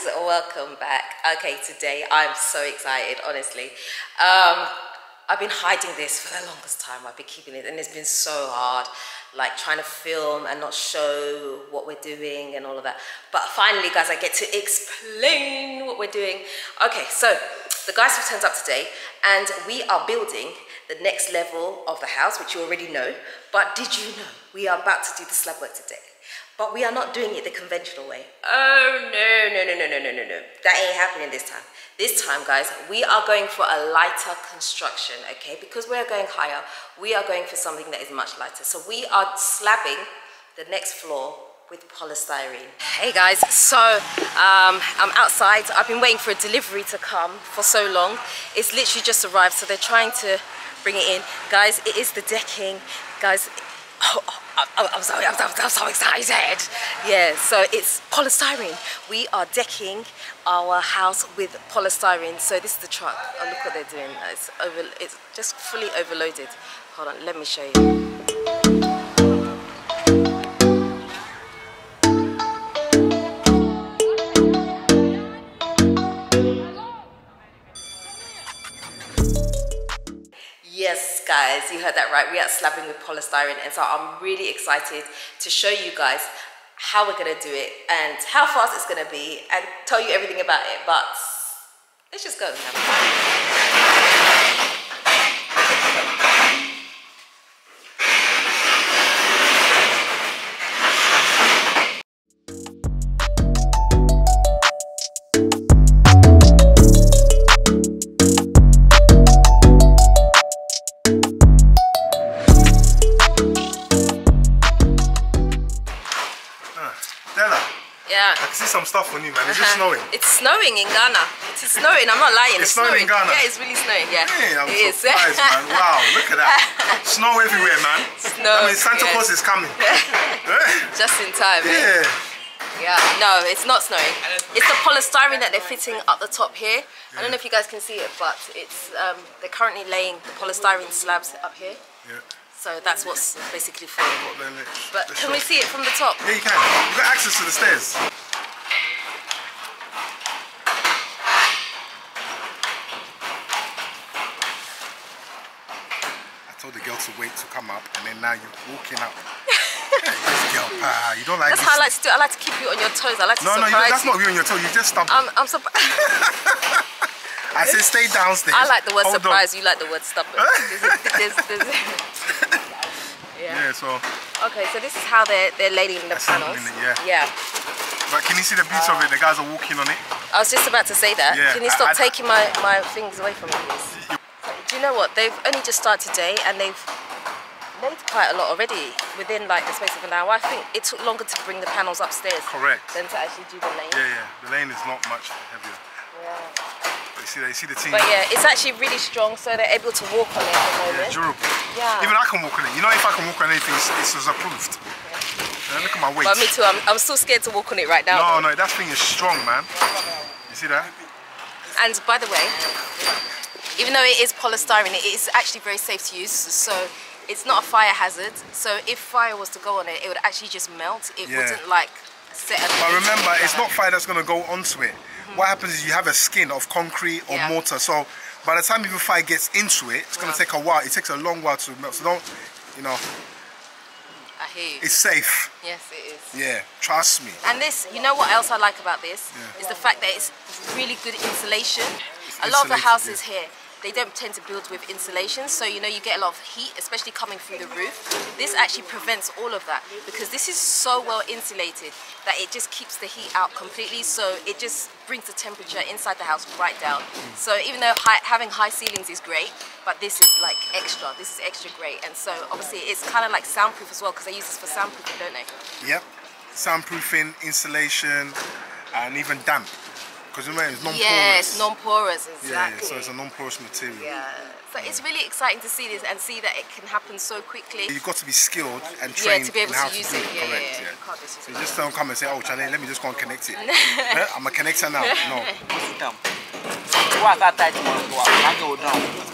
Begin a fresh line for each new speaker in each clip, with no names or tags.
welcome back. Okay, today I'm so excited, honestly. I've been hiding this for the longest time. I've been keeping it, and it's been so hard, like trying to film and not show what we're doing and all of that. But finally, guys, I get to explain what we're doing. Okay, so the guys have turned up today, and we are building the next level of the house, which you already know. But did you know we are about to do the slab work today? But we are not doing it the conventional way. Oh, no. That ain't happening this time. This time, guys, we are going for a lighter construction, okay? Because we're going higher, we are going for something that is much lighter. So we are slabbing the next floor with polystyrene. Hey guys, so I'm outside. I've been waiting for a delivery to come for so long. It's literally just arrived, so they're trying to bring it in. Guys, it is the decking. Guys, I'm so excited. Yeah, so it's polystyrene. We are decking our house with polystyrene. So this is the truck. Oh, look what they're doing. It's just fully overloaded. Hold on, let me show you. Yes, guys, you heard that right. We are slabbing with polystyrene, and so I'm really excited to show you guys how we're gonna do it and how fast it's gonna be and tell you everything about it. But let's just go and have fun.
I can see some stuff on you, man. Is it snowing?
It's snowing in Ghana. It's snowing, I'm not lying.
It's snowing in Ghana?
Yeah, it's really snowing, yeah.
Hey, I'm surprised, man. Wow, look at that. Snow everywhere, man.
Snow,
I mean, Santa Claus is coming.
Just in time,
yeah.
Yeah, no, it's not snowing. It's the polystyrene that they're fitting up the top here. I don't know if you guys can see it, but it's they're currently laying the polystyrene slabs up here. Yeah. So that's what's basically for. But can we see it from the top?
Yeah, you can. You've got access to the stairs. I told the girl to wait to come up, and then now you're walking up. This girl, you don't like
that's
this.
How I like to do it. I like to keep you on your toes. I like to surprise
No, that's not you on your toes. You just stubborn.
I'm surprised.
I said stay downstairs.
I like the word surprise. You like the word stubborn.
Yeah, so.
Okay, so this is how they're laying the panels. Yeah.
But can you see the beauty of it? The guys are walking on it.
I was just about to say that.
Yeah,
can you stop taking my things away from me, please? Do you know what? They've only just started today, and they've laid quite a lot already within like the space of an hour. I think it took longer to bring the panels upstairs. Correct. Than to actually do the laying.
Yeah. The laying is not much heavier.
Yeah.
You see the team.
But yeah, it's actually really strong, so they're able to walk on it at the moment.
Yeah, durable.
Yeah.
Even I can walk on it. You know, if I can walk on anything, it's approved. Yeah, look at my weight.
But me too. I'm still scared to walk on it right now.
No, that thing is strong, man. You see that?
And by the way, even though it is polystyrene, it is actually very safe to use. So it's not a fire hazard. So if fire was to go on it, it would actually just melt. It wouldn't like set.
But remember, it's not fire that's going to go onto it. What happens is you have a skin of concrete or mortar, so by the time even fire gets into it, it's going to take a while. It takes a long while to melt, so don't,
I hear you.
It's safe.
Yes, it is.
Yeah, trust me.
And this, you know what else I like about this? Is the fact that it's really good insulation. A lot of the houses here, they don't tend to build with insulation, so you get a lot of heat, especially coming through the roof. This actually prevents all of that because this is so well insulated that it just keeps the heat out completely, so it just brings the temperature inside the house right down. So even though having high ceilings is great, but this is like extra. This is extra great, and so obviously it's kind of like soundproof as well because they use this for soundproofing, don't they? Yep,
soundproofing, insulation, and even damp. Because remember, it's non-porous.
Yes, non-porous, exactly.
Yeah, so it's a non-porous material.
Yeah, so it's really exciting to see this and see that it can happen so quickly.
You've got to be skilled and trained
to be able
in how
to use
do
it.
Correct,
You can't just use
so you just don't come and say, oh, Chanel, let me just go and connect it. I'm a connector now. No.
I go down.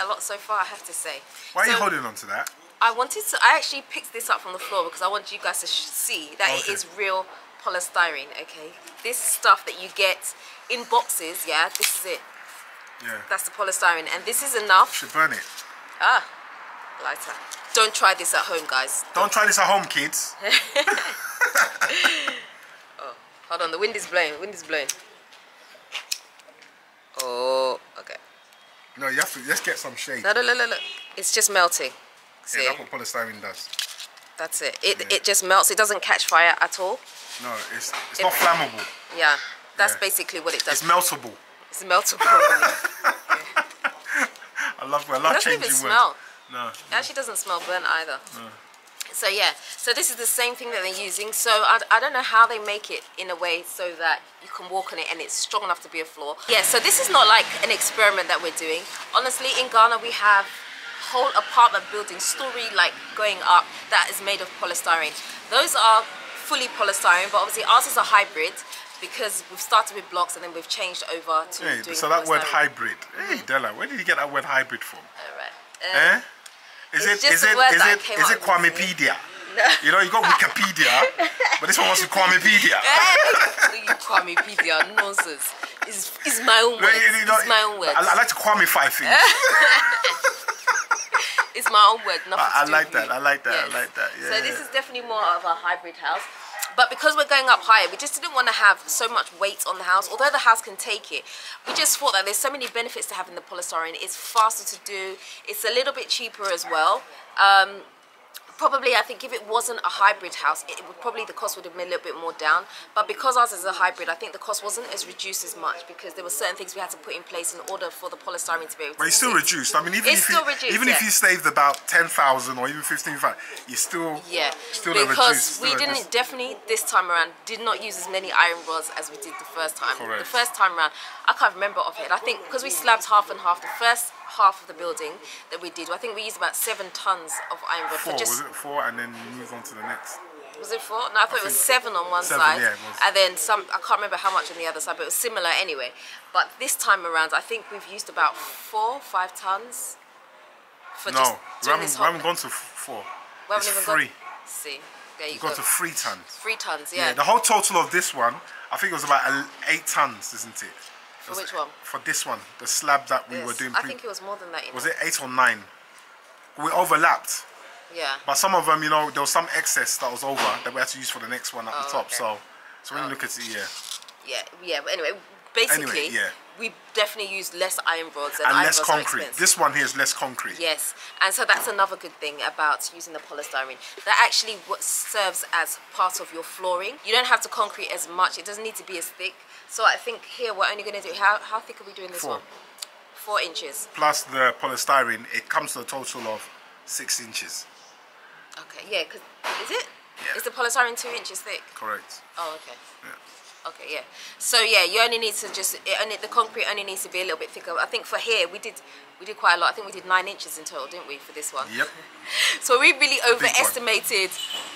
a lot so far, I have to say.
Why are you holding on to that?
I actually picked this up from the floor because I want you guys to see that it is real polystyrene, okay? This stuff that you get in boxes, yeah, this is it.
Yeah.
That's the polystyrene, and this is enough.
Should burn it.
Ah, lighter. Don't try this at home, guys.
Don't try this at home, kids.
Oh, hold on, the wind is blowing, Oh, okay.
No, you have to, let's get some shade.
No, look. It's just melting. See?
Yeah, that's what polystyrene does.
That's it. It just melts. It doesn't catch fire at all.
No, it's not flammable.
Yeah, that's basically what it does.
It's meltable.
It's meltable.
I love changing words.
It doesn't even smell.
No.
It actually doesn't smell burnt either.
No.
So yeah, so this is the same thing that they're using. So I don't know how they make it in a way so that you can walk on it and it's strong enough to be a floor. Yeah, so this is not like an experiment that we're doing. Honestly, in Ghana we have whole apartment building story like going up that is made of polystyrene. Those are fully polystyrene, but obviously ours is a hybrid because we've started with blocks and then we've changed over to doing
so that word
polystyrene.
hybrid. Hey Della, where did you get that word hybrid from?
Alright.
Is it Kwamepedia?
No.
You know, you got Wikipedia, but this one wants to Kwamepedia.
Kwamepedia, nonsense. It's my own word.
You know,
it's my own word.
I like to Kwamify things.
It's my own word.
I like that. I like that.
Yes.
I like that. Yeah.
So this is definitely more of a hybrid house. But because we're going up higher, we just didn't want to have so much weight on the house. Although the house can take it, we just thought that there's so many benefits to having the polystyrene. It's faster to do. It's a little bit cheaper as well. Probably, I think if it wasn't a hybrid house, it would probably the cost would have been a little bit more down. But because ours is a hybrid, I think the cost wasn't as reduced as much because there were certain things we had to put in place in order for the polystyrene to be able to.
But it's still reduced. I mean, even if you saved about 10,000 or even 15,000, you still
because we didn't definitely this time around did not use as many iron rods as we did the first time.
Correct.
The first time around, I can't remember off it. I think because we slabbed half and half. The first half of the building that we did, I think we used about 7 tons of iron rod.
Was it 4 and then move on to the next?
Was it 4? No, I thought it was 7 on one side,
yeah, it was.
and then some. I can't remember how much on the other side, but it was similar anyway. But this time around, I think we've used about 4, 5 tons. For
no,
just
we haven't gone to 4.
We haven't
it's
even
3.
gone. See, there you
We've
go.
gone to 3 tons.
3 tons, yeah.
The whole total of this one, I think it was about 8 tons, isn't it?
For which one?
For this one, the slab that we were doing.
I think it was more than that.
Was it 8 or 9? We overlapped.
Yeah.
But some of them, you know, there was some excess that was over that we had to use for the next one at the top.
Okay.
So when you look at it,
Yeah. But anyway, basically, we definitely used less iron rods and
less concrete. This one here is less concrete.
Yes, and so that's another good thing about using the polystyrene. That actually what serves as part of your flooring. You don't have to concrete as much. It doesn't need to be as thick. So I think here we're only going to do, how thick are we doing this
4.
one? 4 inches.
Plus the polystyrene, it comes to a total of 6 inches.
Okay, yeah, because, is it?
Yeah.
Is the polystyrene 2 inches thick?
Correct.
Oh, okay.
Yeah.
Okay, yeah. So yeah, you only need to the concrete only needs to be a little bit thicker. I think for here we did quite a lot. I think we did 9 inches in total, didn't we, for this one?
Yep.
So we really overestimated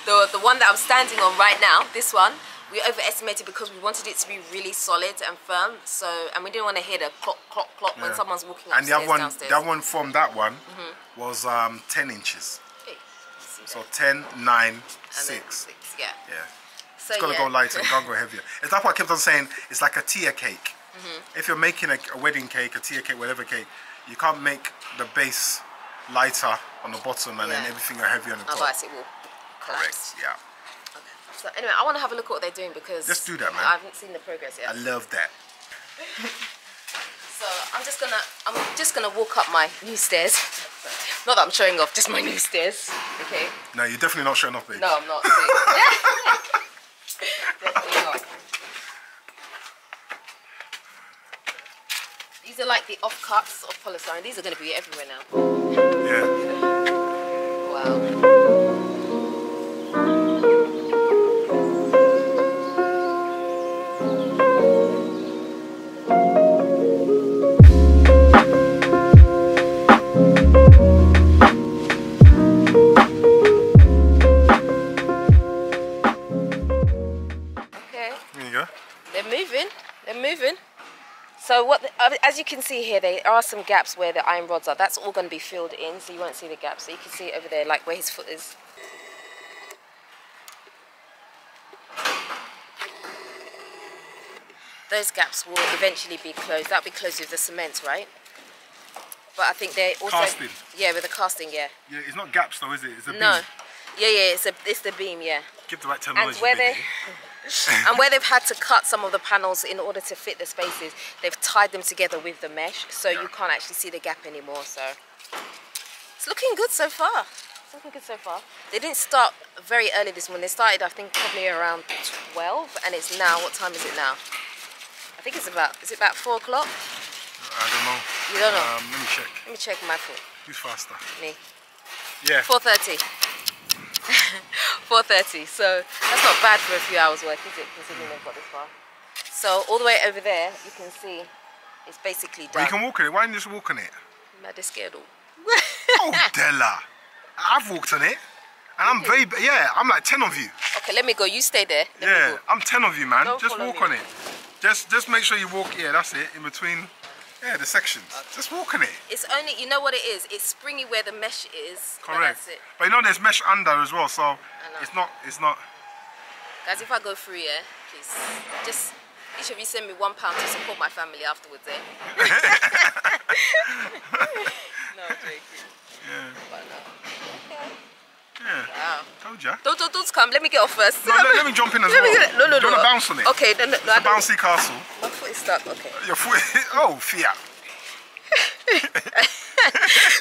the one that I'm standing on right now. This one we overestimated because we wanted it to be really solid and firm. So and we didn't want to hear the clock clock clock when someone's walking upstairs,
and
downstairs.
the other one from that one was 10 inches.
Okay.
So 10, 9,
and
6.
Yeah.
Yeah.
So
It's got to go lighter, it can't go heavier. It's like what I kept on saying, it's like a tier cake. If you're making a wedding cake, a tier cake, whatever cake, you can't make the base lighter on the bottom and then everything are heavy on the top.
Otherwise it will collapse.
Correct, yeah.
Okay. So anyway, I want to have a look at what they're doing because
Let's do that, man.
I haven't seen the progress yet.
I love that.
So I'm just gonna walk up my new stairs. Not that I'm showing off, just my new stairs. Okay.
No, you're definitely not showing off, babe.
No, I'm not. Definitely not. These are like the offcuts of polystyrene. These are going to be everywhere now.
Yeah.
Wow. Okay.
There you go.
They're moving. They're moving. So what? as you can see here, there are some gaps where the iron rods are. That's all going to be filled in, so you won't see the gaps. So you can see it over there, like where his foot is. Those gaps will eventually be closed. That'll be closed with the cement, right? But I think they also...
Casting.
Yeah, with the casting, yeah.
Yeah, it's not gaps though, is it? It's a beam.
No. Yeah, it's the beam, yeah.
Give the right terminology.
And where and where they've had to cut some of the panels in order to fit the spaces, they've tied them together with the mesh, so you can't actually see the gap anymore. So it's looking good so far. It's looking good so far. They didn't start very early this morning. They started, I think, probably around 12, and it's now, what time is it now? I think it's about, is it about 4 o'clock?
I don't know.
You don't know?
Let me check.
Let me check my foot.
Who's faster?
Me.
Yeah.
4:30. 4:30. So that's not bad for a few hours work, is it? Considering they've got this far. So all the way over there, you can see it's basically done.
Well, you can walk on it. Why didn't you just walk on it?
I'm mad scared.
Oh, Della. I've walked on it. And I'm very, yeah, I'm like 10 of you.
Okay, let me go. You stay there. Let me
Yeah,
go.
I'm 10 of you, man.
Don't
Just
follow
walk
me.
on it. Just make sure you walk, yeah, that's it, in between, yeah, the sections. Just walk on it.
It's only, you know what it is? It's springy where the mesh is.
Correct.
That's it.
But you know there's mesh under as well, so it's not.
Guys, if I go through, yeah, please, just, each of you send me £1 to support my family afterwards, eh? No, I'm joking.
Yeah.
But no. Okay.
Yeah.
Wow.
Told ya.
Don't come. Let me get off first.
No, let me jump in as
Let me
well.
get, no.
Do you want to bounce on it?
Okay, no,
It's
I
a
don't.
bouncy castle.
My foot is stuck. Okay.
Your foot. Oh, Fiat.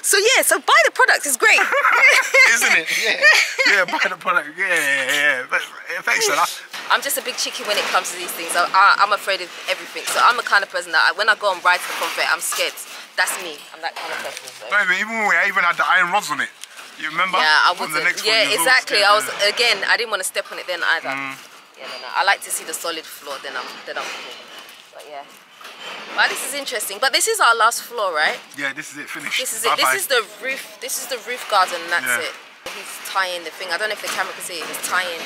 So yeah, so buy the product. It's great.
Isn't it? Yeah. Yeah, buy the product. Yeah. But, thanks, Stella.
I'm just a big chicken when it comes to these things. I'm afraid of everything. So I'm the kind of person that when I go and ride to the concrete, I'm scared. That's me. I'm that kind of person. So.
No, even when I even had the iron rods on it. You remember?
Yeah, I
From
wasn't.
the next
Yeah,
one, you was all
exactly.
scared,
I was again. I didn't want to step on it then either. Yeah, no. I like to see the solid floor. Then I'm cool. But yeah. Well, this is interesting. But this is our last floor, right?
Yeah, this is it. Finished.
This is it. This is the roof. This is the roof garden. And that's it. He's tying the thing. I don't know if the camera can see it. He's tying.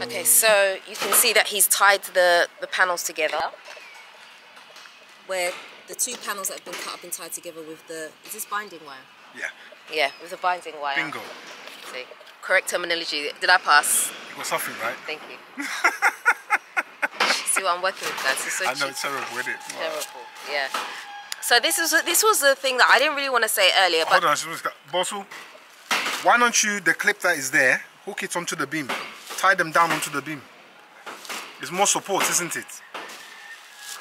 Okay, so you can see that he's tied the panels together. Where the two panels that have been cut have been tied together with the, is this binding wire?
Yeah.
Yeah, with the binding wire.
Bingo.
See, correct terminology. Did I pass?
You got something, right?
Thank you. See what I'm working with, guys. It's so
I know
cheap.
it's terrible, isn't it?
Terrible. Yeah. So this was the thing that I didn't really want to say earlier, but
Hold on, Bosu, why don't you, the clip that is there, hook it onto the beam. Tie them down onto the beam. It's more support, isn't it?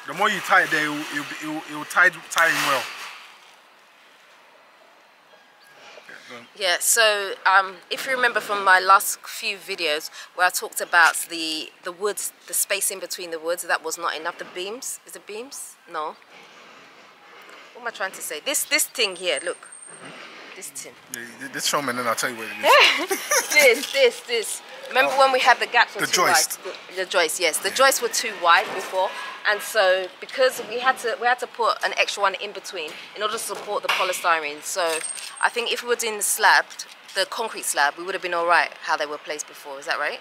The more you tie it there, it will tie in well.
yeah. So if you remember from my last few videos where I talked about the woods, the space in between the woods, that was not enough. The beams, is it beams? No. What am I trying to say? This thing here, look. This thing.
Yeah, this show me and then I'll tell you what it is.
this. Remember when we had the gaps were
The
too
joist.
wide? The joist, yes. The joists were too wide before, and so because we had to put an extra one in between in order to support the polystyrene. So I think if we were doing the slab, the concrete slab, we would have been all right how they were placed before. Is that right?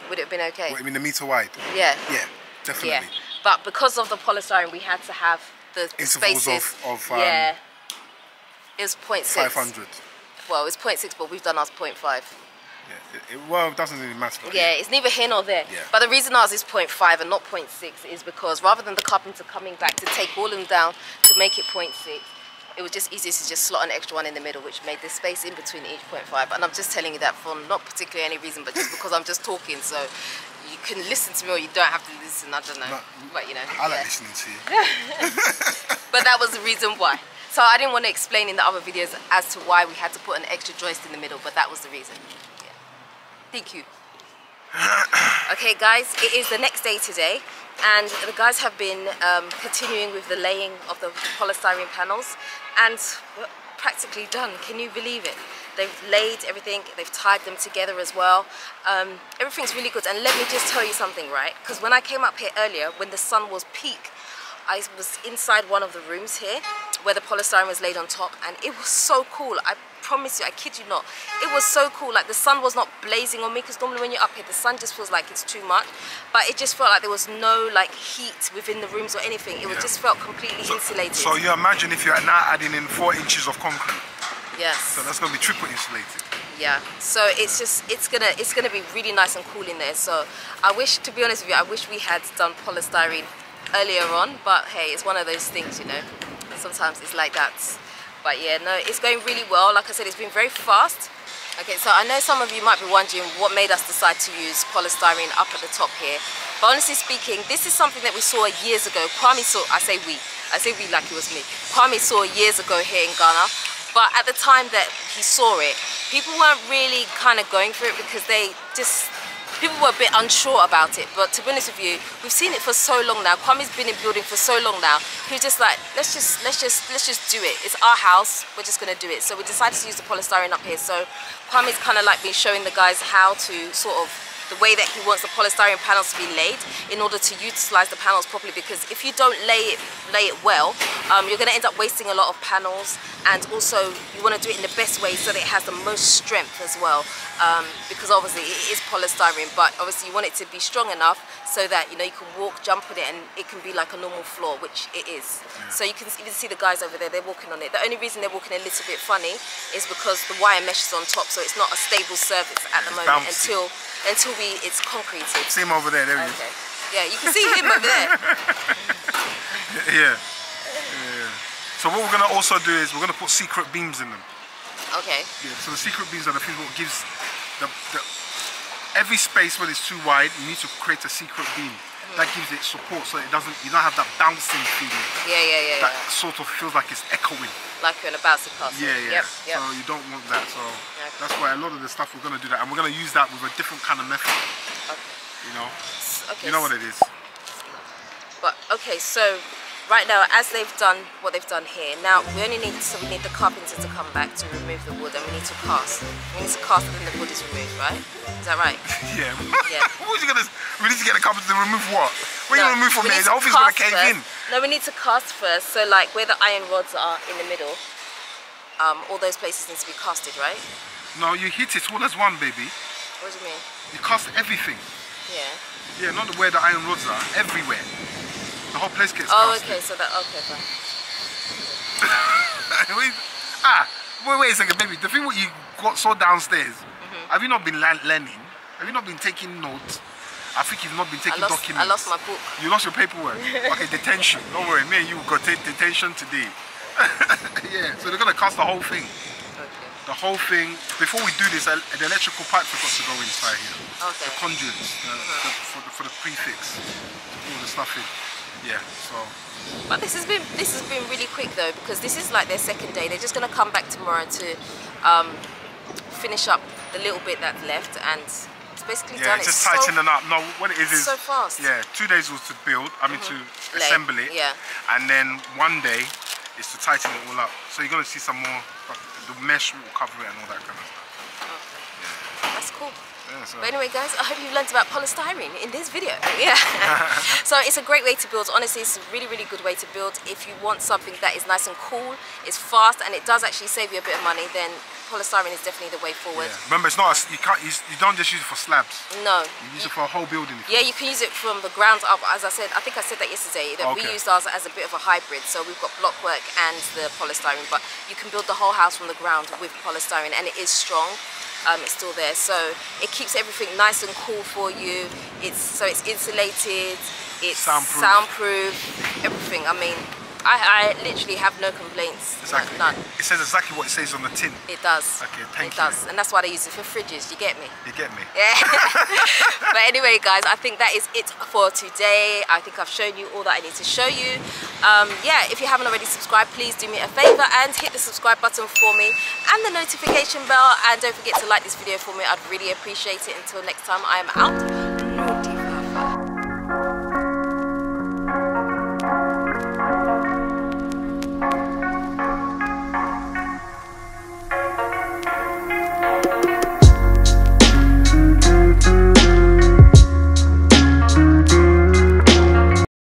Would it have been okay?
What, you mean the meter wide?
Yeah.
Yeah, definitely.
Yeah. But because of the polystyrene, we had to have the
Intervals
spaces.
of
yeah. It was 0.6.
500.
Well, it's 0.6, but we've done ours 0.5.
Yeah, well, it doesn't really matter. But
Yeah, it's neither here nor there.
Yeah.
But the reason ours is 0.5 and not 0.6 is because rather than the carpenter coming back to take all of them down to make it 0.6, it was just easier to just slot an extra one in the middle, which made the space in between each 0.5. And I'm just telling you that for not particularly any reason, but just because I'm just talking. So you can listen to me or you don't have to listen, I don't know.
No,
but you know.
I like
yeah.
listening to you.
But that was the reason why. So I didn't want to explain in the other videos as to why we had to put an extra joist in the middle, but that was the reason. Yeah. Thank you. Okay guys, it is the next day today and the guys have been continuing with the laying of the polystyrene panels and we're practically done. Can you believe it? They've laid everything, they've tied them together as well. Everything's really good. And let me just tell you something, right? Because when I came up here earlier, when the sun was peak, I was inside one of the rooms here where the polystyrene was laid on top, and it was so cool. I promise you, I kid you not, it was so cool. Like the sun was not blazing on me, because normally when you're up here the sun just feels like it's too much, but it just felt like there was no like heat within the rooms or anything. It was just felt completely insulated.
So you imagine if you're now adding in 4 inches of concrete.
Yes.
So that's gonna be triple insulated.
Yeah, so it's just it's gonna be really nice and cool in there. So I wish, to be honest with you, I wish we had done polystyrene earlier on, but hey, it's one of those things, you know, sometimes it's like that. But yeah, no, it's going really well. Like I said, it's been very fast. Okay, so I know some of you might be wondering what made us decide to use polystyrene up at the top here, but honestly speaking, this is something that we saw years ago. Kwame saw, I say we like it was me. Kwame saw years ago here in Ghana, but at the time that he saw it, people weren't really kind of going for it, because people were a bit unsure about it. But to be honest with you, we've seen it for so long now. Kwame's been in building for so long now. He was just like, let's just do it. It's our house. We're just gonna do it. So we decided to use the polystyrene up here. So Kwame's kind of like been showing the guys how to sort of the way that he wants the polystyrene panels to be laid in order to utilize the panels properly, because if you don't lay it well, you're going to end up wasting a lot of panels, and also you want to do it in the best way so that it has the most strength as well, because obviously it is polystyrene, but obviously you want it to be strong enough so that, you know, you can walk, jump on it, and it can be like a normal floor, which it is. So you can even see the guys over there, they're walking on it. The only reason they're walking a little bit funny is because the wire mesh is on top, so it's not a stable surface at the moment until it's concreted.
See him over there, there he is.
Yeah, you can see him over there.
Yeah. So what we're gonna also do is we're gonna put secret beams in them.
Okay. Yeah,
so the secret beams are the thing that gives every space where it's too wide, you need to create a secret beam. That gives it support, so you don't have that bouncing feeling.
Yeah.
That sort of feels like it's echoing.
Like you're in a bouncy castle.
Yeah. Yep. So you don't want that. So that's why a lot of the stuff we're going to do that, and we're going to use that with a different kind of method. Okay. You know. Okay. You know what it is.
But okay, so right now, as they've done what they've done here, now we need the carpenter to come back to remove the wood, and we need to cast. We need to cast and then the wood is removed, right? Is that right?
Yeah. We need to get the carpenter to remove what? What are you going to remove from there? The whole thing's going to cave in.
No, we need to cast first. So like where the iron rods are in the middle, all those places need to be casted, right?
No, you hit it all as one, baby.
What do you mean?
You cast everything.
Yeah.
Yeah, not where the iron rods are. Everywhere. The whole place gets
casted.
Okay,
so that, okay, fine.
Wait a second, baby. The thing what you got saw downstairs, have you not been learning? Have you not been taking notes? I think you've not been taking documents.
I lost my book.
You lost your paperwork? Okay, detention. Don't worry, me and you got detention today. Yeah, so they're going to cast the whole thing. Okay. The whole thing. Before we do this, the electrical pipe forgot to go inside here. Okay. The conduits for the prefix. To all the stuff in. Yeah, so.
But this has been really quick though, because this is like their second day. They're just going to come back tomorrow to finish up the little bit that's left, and it's basically done.
Just tightening up. No, what it is
so fast.
Yeah, 2 days was to build. To assemble it.
Yeah.
And then 1 day is to tighten it all up. So you're gonna see some more. The mesh will cover it and all that kind of stuff.
Okay. Yeah. That's cool.
Yeah, so.
But anyway guys, I hope you've learned about polystyrene in this video. Yeah. So it's a great way to build. Honestly, it's a really good way to build. If you want something that is nice and cool, it's fast, and it does actually save you a bit of money, then polystyrene is definitely the way forward.
Yeah. Remember, it's not you don't just use it for slabs.
No.
You use it for a whole building.
Yeah, you can use it from the ground up. As I said, I think I said that yesterday, that we used ours as a bit of a hybrid. So we've got block work and the polystyrene, but you can build the whole house from the ground with polystyrene, and it is strong. It's still there, so it keeps everything nice and cool for you. It's insulated, it's soundproof, everything. I mean, I literally have no complaints.
Exactly.
None.
It says exactly what it says on the tin.
It does.
Okay, thank you.
It does, and that's why they use it for fridges. You get me?
You get me?
Yeah. But anyway, guys, I think that is it for today. I think I've shown you all that I need to show you. Yeah, if you haven't already subscribed, please do me a favor and hit the subscribe button for me and the notification bell. And don't forget to like this video for me. I'd really appreciate it. Until next time, I am out.